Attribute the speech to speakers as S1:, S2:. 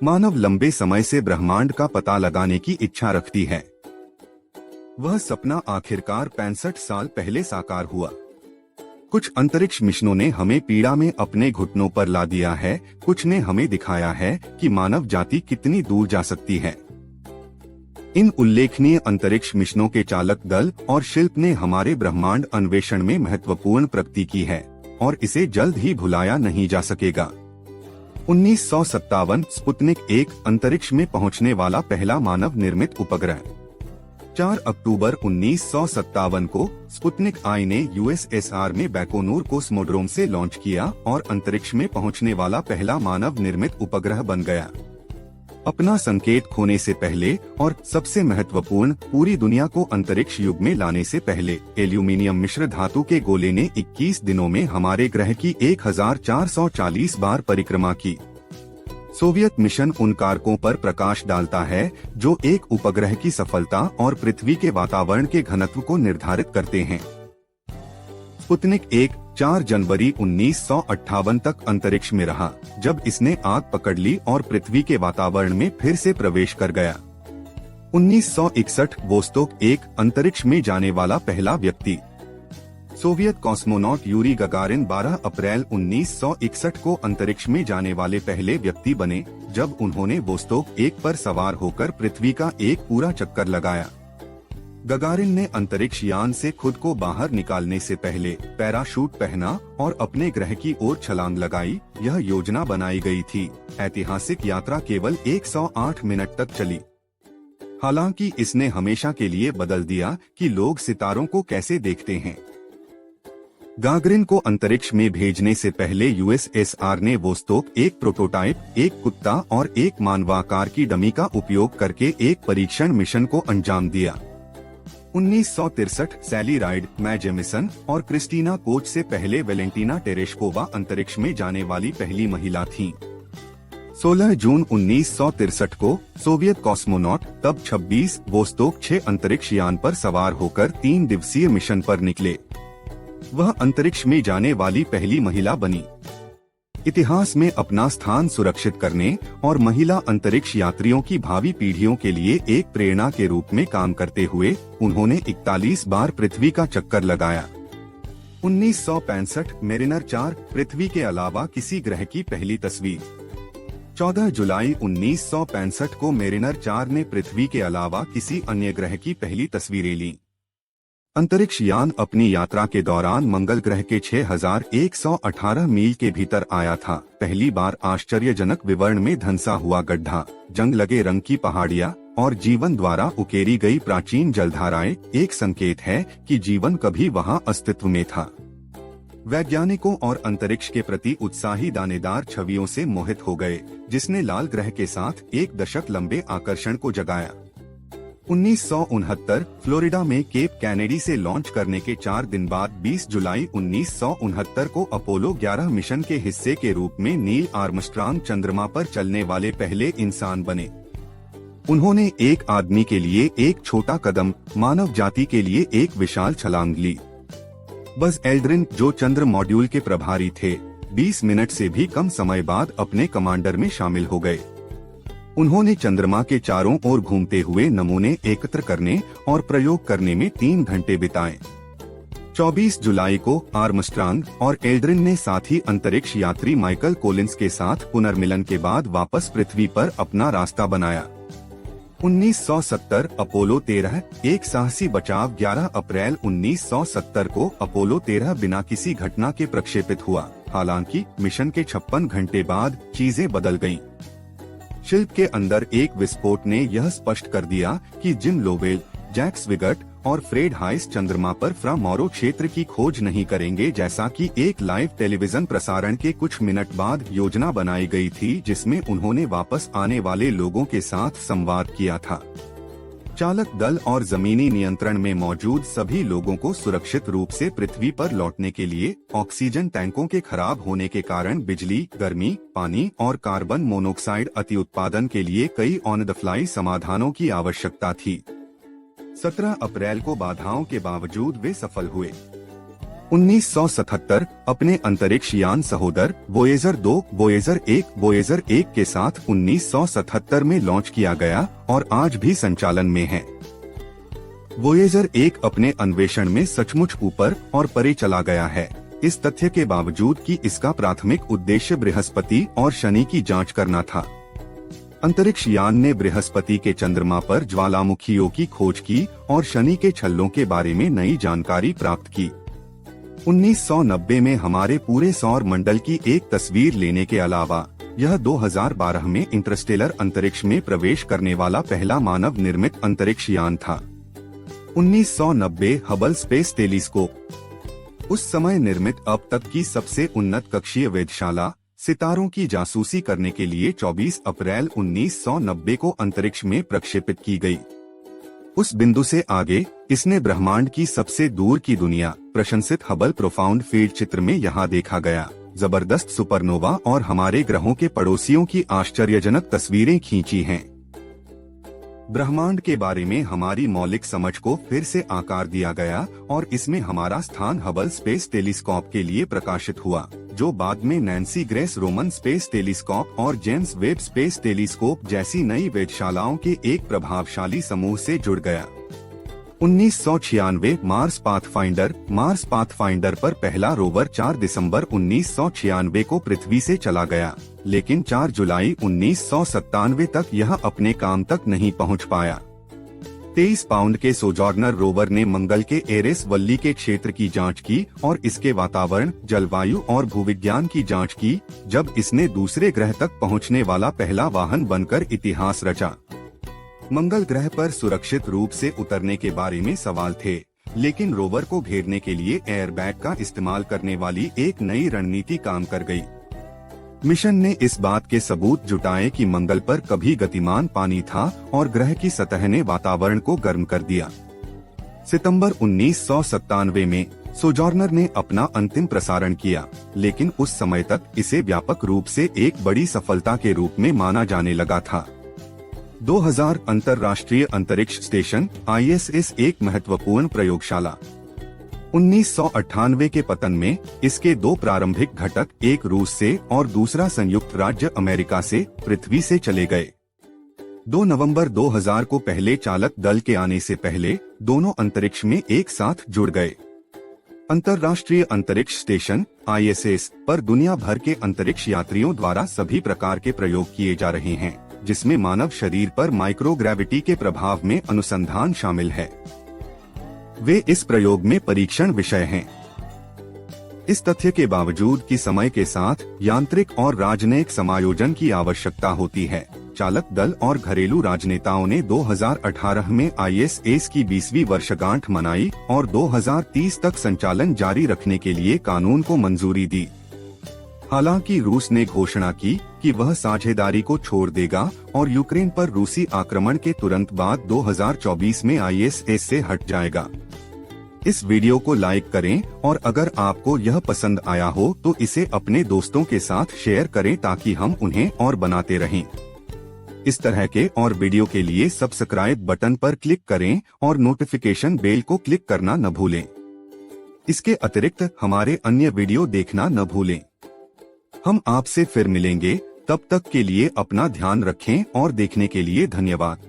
S1: मानव लंबे समय से ब्रह्मांड का पता लगाने की इच्छा रखती है। वह सपना आखिरकार 65 साल पहले साकार हुआ। कुछ अंतरिक्ष मिशनों ने हमें पीड़ा में अपने घुटनों पर ला दिया है, कुछ ने हमें दिखाया है कि मानव जाति कितनी दूर जा सकती है। इन उल्लेखनीय अंतरिक्ष मिशनों के चालक दल और शिल्प ने हमारे ब्रह्मांड अन्वेषण में महत्वपूर्ण प्रगति की है और इसे जल्द ही भुलाया नहीं जा सकेगा। 1957 स्पुतनिक 1 अंतरिक्ष में पहुंचने वाला पहला मानव निर्मित उपग्रह। 4 अक्टूबर 1957 को स्पुतनिक आई ने यूएसएसआर में बैकोनूर कोस्मोड्रोम से लॉन्च किया और अंतरिक्ष में पहुंचने वाला पहला मानव निर्मित उपग्रह बन गया। अपना संकेत खोने से पहले और सबसे महत्वपूर्ण, पूरी दुनिया को अंतरिक्ष युग में लाने से पहले एल्यूमिनियम मिश्र धातु के गोले ने 21 दिनों में हमारे ग्रह की 1440 बार परिक्रमा की। सोवियत मिशन उन कारकों पर प्रकाश डालता है जो एक उपग्रह की सफलता और पृथ्वी के वातावरण के घनत्व को निर्धारित करते हैं। स्पुतनिक 1 4 जनवरी 1958 तक अंतरिक्ष में रहा, जब इसने आग पकड़ ली और पृथ्वी के वातावरण में फिर से प्रवेश कर गया। 1961 वोस्तोक 1 अंतरिक्ष में जाने वाला पहला व्यक्ति। सोवियत कॉस्मोनॉट यूरी गगारिन 12 अप्रैल 1961 को अंतरिक्ष में जाने वाले पहले व्यक्ति बने, जब उन्होंने वोस्तोक 1 पर सवार होकर पृथ्वी का एक पूरा चक्कर लगाया। गगारिन ने अंतरिक्ष यान से खुद को बाहर निकालने से पहले पैराशूट पहना और अपने ग्रह की ओर छलांग लगाई। यह योजना बनाई गई थी। ऐतिहासिक यात्रा केवल 108 मिनट तक चली। हालांकि इसने हमेशा के लिए बदल दिया कि लोग सितारों को कैसे देखते हैं। गागरिन को अंतरिक्ष में भेजने से पहले यूएसएसआर ने वोस्तोक 1 प्रोटोटाइप, एक कुत्ता और एक मानवाकार की डमी का उपयोग करके एक परीक्षण मिशन को अंजाम दिया। 1963 सैली राइड, मै जेमिसन और क्रिस्टीना कोच से पहले वेलेंटीना टेरेशकोवा अंतरिक्ष में जाने वाली पहली महिला थीं। 16 जून 1963 को सोवियत कॉस्मोनॉट, तब 26 वोस्तोक 6 अंतरिक्ष यान पर सवार होकर 3 दिवसीय मिशन पर निकले। वह अंतरिक्ष में जाने वाली पहली महिला बनी। इतिहास में अपना स्थान सुरक्षित करने और महिला अंतरिक्ष यात्रियों की भावी पीढ़ियों के लिए एक प्रेरणा के रूप में काम करते हुए उन्होंने 41 बार पृथ्वी का चक्कर लगाया। 1965 मेरिनर 4 पृथ्वी के अलावा किसी ग्रह की पहली तस्वीर। 14 जुलाई 1965 को मेरिनर 4 ने पृथ्वी के अलावा किसी अन्य ग्रह की पहली तस्वीरें लीं। अंतरिक्ष यान अपनी यात्रा के दौरान मंगल ग्रह के 6118 मील के भीतर आया था। पहली बार आश्चर्यजनक विवरण में धंसा हुआ गड्ढा, जंग लगे रंग की पहाड़ियाँ और जीवन द्वारा उकेरी गई प्राचीन जलधाराएं एक संकेत है कि जीवन कभी वहां अस्तित्व में था। वैज्ञानिकों और अंतरिक्ष के प्रति उत्साही दानेदार छवियों से मोहित हो गए, जिसने लाल ग्रह के साथ एक दशक लंबे आकर्षण को जगाया। 1969 फ्लोरिडा में केप कैनेडी से लॉन्च करने के 4 दिन बाद 20 जुलाई 1969 को अपोलो 11 मिशन के हिस्से के रूप में नील आर्मस्ट्रांग चंद्रमा पर चलने वाले पहले इंसान बने। उन्होंने एक आदमी के लिए एक छोटा कदम, मानव जाति के लिए एक विशाल छलांग ली। बज़ एल्ड्रिन, जो चंद्र मॉड्यूल के प्रभारी थे, 20 मिनट से भी कम समय बाद अपने कमांडर में शामिल हो गए। उन्होंने चंद्रमा के चारों ओर घूमते हुए नमूने एकत्र करने और प्रयोग करने में 3 घंटे बिताए। 24 जुलाई को आर्मस्ट्रांग और एल्ड्रिन ने साथ ही अंतरिक्ष यात्री माइकल कोलिंस के साथ पुनर्मिलन के बाद वापस पृथ्वी पर अपना रास्ता बनाया। 1970 अपोलो 13 एक साहसी बचाव। 11 अप्रैल 1970 को अपोलो 13 बिना किसी घटना के प्रक्षेपित हुआ। हालांकि मिशन के 56 घंटे बाद चीजें बदल गयीं। शिल्प के अंदर एक विस्फोट ने यह स्पष्ट कर दिया कि जिम लोवेल, जैक्स विगट और फ्रेड हाइस चंद्रमा पर फ्रा मोरो क्षेत्र की खोज नहीं करेंगे, जैसा कि एक लाइव टेलीविजन प्रसारण के कुछ मिनट बाद योजना बनाई गई थी, जिसमें उन्होंने वापस आने वाले लोगों के साथ संवाद किया था। चालक दल और जमीनी नियंत्रण में मौजूद सभी लोगों को सुरक्षित रूप से पृथ्वी पर लौटने के लिए ऑक्सीजन टैंकों के खराब होने के कारण बिजली, गर्मी, पानी और कार्बन मोनोऑक्साइड अति उत्पादन के लिए कई ऑन द फ्लाई समाधानों की आवश्यकता थी। 17 अप्रैल को बाधाओं के बावजूद वे सफल हुए। 1977 अपने अंतरिक्ष यान सहोदर वोयेजर 2, वोयेजर 1, वोयेजर 1 के साथ 1977 में लॉन्च किया गया और आज भी संचालन में है। वोयेजर 1 अपने अन्वेषण में सचमुच ऊपर और परे चला गया है, इस तथ्य के बावजूद कि इसका प्राथमिक उद्देश्य बृहस्पति और शनि की जांच करना था। अंतरिक्ष यान ने बृहस्पति के चंद्रमा पर ज्वालामुखियों की खोज की और शनि के छल्लों के बारे में नई जानकारी प्राप्त की। 1990 में हमारे पूरे सौर मंडल की एक तस्वीर लेने के अलावा यह 2012 में इंटरस्टेलर अंतरिक्ष में प्रवेश करने वाला पहला मानव निर्मित अंतरिक्ष यान था। 1990 हबल स्पेस टेलीस्कोप उस समय निर्मित अब तक की सबसे उन्नत कक्षीय वेधशाला सितारों की जासूसी करने के लिए 24 अप्रैल 1990 को अंतरिक्ष में प्रक्षेपित की गई। उस बिंदु से आगे इसने ब्रह्मांड की सबसे दूर की दुनिया प्रशंसित हबल प्रोफाउंड फील्ड चित्र में यहाँ देखा गया जबरदस्त सुपरनोवा और हमारे ग्रहों के पड़ोसियों की आश्चर्यजनक तस्वीरें खींची हैं। ब्रह्मांड के बारे में हमारी मौलिक समझ को फिर से आकार दिया गया और इसमें हमारा स्थान हबल स्पेस टेलीस्कोप के लिए प्रकाशित हुआ, जो बाद में Nancy grace Roman space telescope और जेम्स वेब स्पेस टेलीस्कोप जैसी नई वेधशालाओं के एक प्रभावशाली समूह से जुड़ गया। 1996 मार्स पाथफाइंडर पर पहला रोवर 4 दिसंबर 1996 को पृथ्वी से चला गया, लेकिन 4 जुलाई 1997 तक यह अपने काम तक नहीं पहुंच पाया। 23 पाउंड के सोजॉर्नर रोवर ने मंगल के एरेस वल्ली के क्षेत्र की जांच की और इसके वातावरण, जलवायु और भूविज्ञान की जांच की, जब इसने दूसरे ग्रह तक पहुंचने वाला पहला वाहन बनकर इतिहास रचा। मंगल ग्रह पर सुरक्षित रूप से उतरने के बारे में सवाल थे, लेकिन रोवर को घेरने के लिए एयरबैग का इस्तेमाल करने वाली एक नई रणनीति काम कर गई। मिशन ने इस बात के सबूत जुटाए कि मंगल पर कभी गतिमान पानी था और ग्रह की सतह ने वातावरण को गर्म कर दिया। सितंबर 1997 में सोजॉर्नर ने अपना अंतिम प्रसारण किया, लेकिन उस समय तक इसे व्यापक रूप से एक बड़ी सफलता के रूप में माना जाने लगा था। 2000 अंतर्राष्ट्रीय अंतरिक्ष स्टेशन ISS एक महत्वपूर्ण प्रयोगशाला। 1998 के पतन में इसके 2 प्रारंभिक घटक, एक रूस से और दूसरा संयुक्त राज्य अमेरिका से, पृथ्वी से चले गए। 2 नवंबर 2000 को पहले चालक दल के आने से पहले दोनों अंतरिक्ष में एक साथ जुड़ गए। अंतर्राष्ट्रीय अंतरिक्ष स्टेशन ISS पर दुनिया भर के अंतरिक्ष यात्रियों द्वारा सभी प्रकार के प्रयोग किए जा रहे हैं, जिसमें मानव शरीर पर माइक्रोग्रेविटी के प्रभाव में अनुसंधान शामिल है। वे इस प्रयोग में परीक्षण विषय हैं। इस तथ्य के बावजूद कि समय के साथ यांत्रिक और राजनयिक समायोजन की आवश्यकता होती है, चालक दल और घरेलू राजनेताओं ने 2018 में ISS की 20वीं वर्षगांठ मनाई और 2030 तक संचालन जारी रखने के लिए कानून को मंजूरी दी। हालांकि रूस ने घोषणा की कि वह साझेदारी को छोड़ देगा और यूक्रेन पर रूसी आक्रमण के तुरंत बाद 2024 में ISS से हट जाएगा। इस वीडियो को लाइक करें और अगर आपको यह पसंद आया हो तो इसे अपने दोस्तों के साथ शेयर करें ताकि हम उन्हें और बनाते रहें। इस तरह के और वीडियो के लिए सब्सक्राइब बटन पर क्लिक करें और नोटिफिकेशन बेल को क्लिक करना न भूलें। इसके अतिरिक्त हमारे अन्य वीडियो देखना न भूलें। हम आपसे फिर मिलेंगे, तब तक के लिए अपना ध्यान रखें और देखने के लिए धन्यवाद।